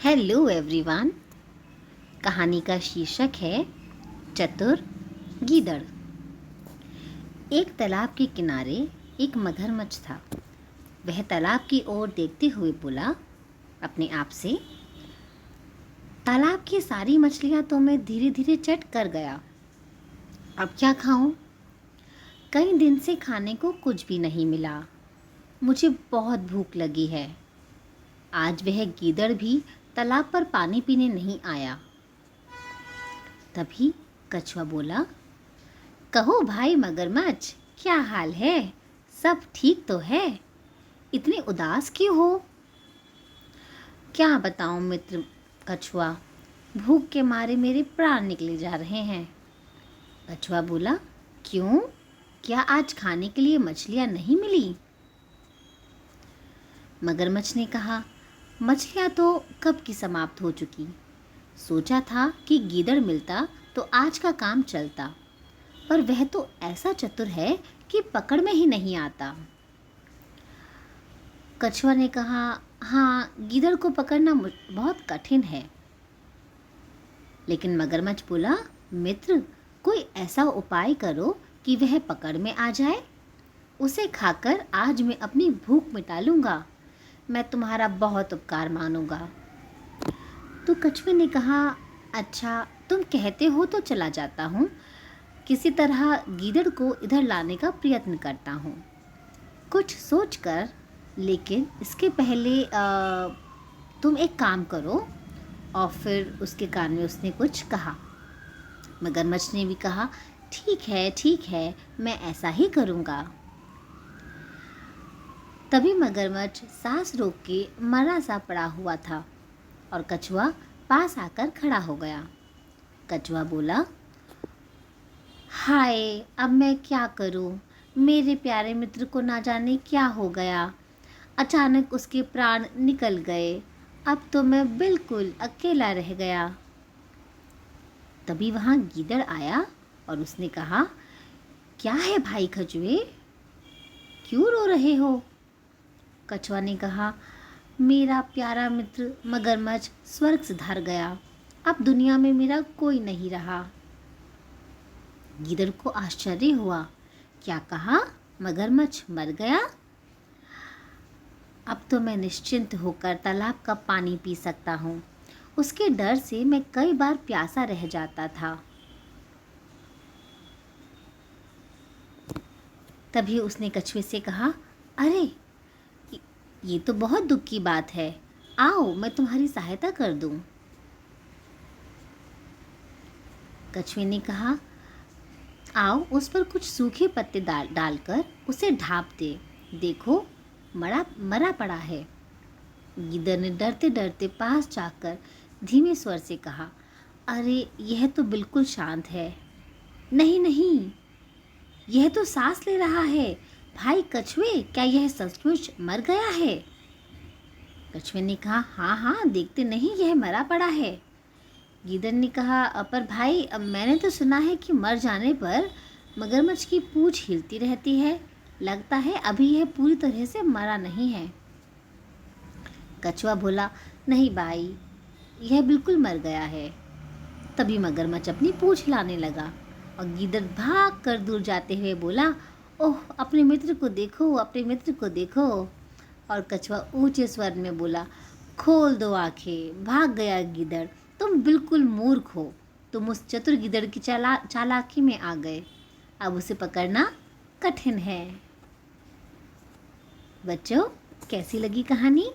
Hello everyone. कहानी का शीर्षक है चतुर गीदड़। एक तालाब के किनारे एक मगरमच्छ था। वह तालाब की ओर देखते हुए बोला अपने आप से, तालाब की सारी मछलियां तो मैं धीरे धीरे चट कर गया। अब क्या खाऊं? कई दिन से खाने को कुछ भी नहीं मिला। मुझे बहुत भूख लगी है। आज वह गीदड़ भी तालाब पर पानी पीने नहीं आया। तभी कछुआ बोला, कहो भाई मगरमच्छ, क्या हाल है? सब ठीक तो है? इतने उदास क्यों हो? क्या बताऊं मित्र कछुआ, भूख के मारे मेरे प्राण निकले जा रहे हैं। कछुआ बोला, क्यों? क्या आज खाने के लिए मछलियां नहीं मिली? मगरमच्छ ने कहा, मछलियां तो कब की समाप्त हो चुकी। सोचा था कि गीदड़ मिलता तो आज का काम चलता, पर वह तो ऐसा चतुर है कि पकड़ में ही नहीं आता। कछुआ ने कहा, हाँ, गीदड़ को पकड़ना बहुत कठिन है। लेकिन मगरमच्छ बोला, मित्र, कोई ऐसा उपाय करो कि वह पकड़ में आ जाए। उसे खाकर आज मैं अपनी भूख मिटा लूंगा। मैं तुम्हारा बहुत उपकार मानूंगा। तो कछुए ने कहा, अच्छा, तुम कहते हो तो चला जाता हूँ। किसी तरह गीदड़ को इधर लाने का प्रयत्न करता हूँ, कुछ सोचकर। लेकिन इसके पहले तुम एक काम करो। और फिर उसके कान में उसने कुछ कहा। मगरमच्छ ने भी कहा, ठीक है, मैं ऐसा ही करूँगा। तभी मगरमच्छ सांस रोक के मरा सा पड़ा हुआ था और कछुआ पास आकर खड़ा हो गया। कछुआ बोला, हाय, अब मैं क्या करूं? मेरे प्यारे मित्र को ना जाने क्या हो गया। अचानक उसके प्राण निकल गए। अब तो मैं बिल्कुल अकेला रह गया। तभी वहां गीदड़ आया और उसने कहा, क्या है भाई कछुए, क्यों रो रहे हो? कछुआ ने कहा, मेरा प्यारा मित्र मगरमच्छ स्वर्ग सिधार गया। अब दुनिया में मेरा कोई नहीं रहा। गीदड़ को आश्चर्य हुआ। क्या कहा? मगरमच्छ मर गया? अब तो मैं निश्चिंत होकर तालाब का पानी पी सकता हूँ। उसके डर से मैं कई बार प्यासा रह जाता था। तभी उसने कछुए से कहा, अरे, ये तो बहुत दुख की बात है। आओ, मैं तुम्हारी सहायता कर दूं। कछुए ने कहा, आओ, उस पर कुछ सूखे पत्ते डालकर उसे ढाँप दे। देखो, मरा पड़ा है। गीदड़ ने डरते डरते पास जाकर धीमे स्वर से कहा, अरे, यह तो बिल्कुल शांत है। नहीं, यह तो सांस ले रहा है। भाई कछुए, क्या यह सचमुच मर गया है? कछुए ने कहा, हाँ, देखते नहीं, यह मरा पड़ा है। गीदड़ ने कहा, पर भाई, अब मैंने तो सुना है कि मर जाने पर मगरमच्छ की पूंछ हिलती रहती है। लगता है अभी यह पूरी तरह से मरा नहीं है। कछुआ बोला, नहीं भाई, यह बिल्कुल मर गया है। तभी मगरमच्छ अपनी पूंछ हिलाने लगा और गीदड़ भाग कर दूर जाते हुए बोला, ओह, अपने मित्र को देखो, अपने मित्र को देखो। और कछुआ ऊंचे स्वर में बोला, खोल दो आंखें, भाग गया गीदड़। तुम बिल्कुल मूर्ख हो। तुम उस चतुर गीदड़ की चालाकी में आ गए। अब उसे पकड़ना कठिन है। बच्चों, कैसी लगी कहानी?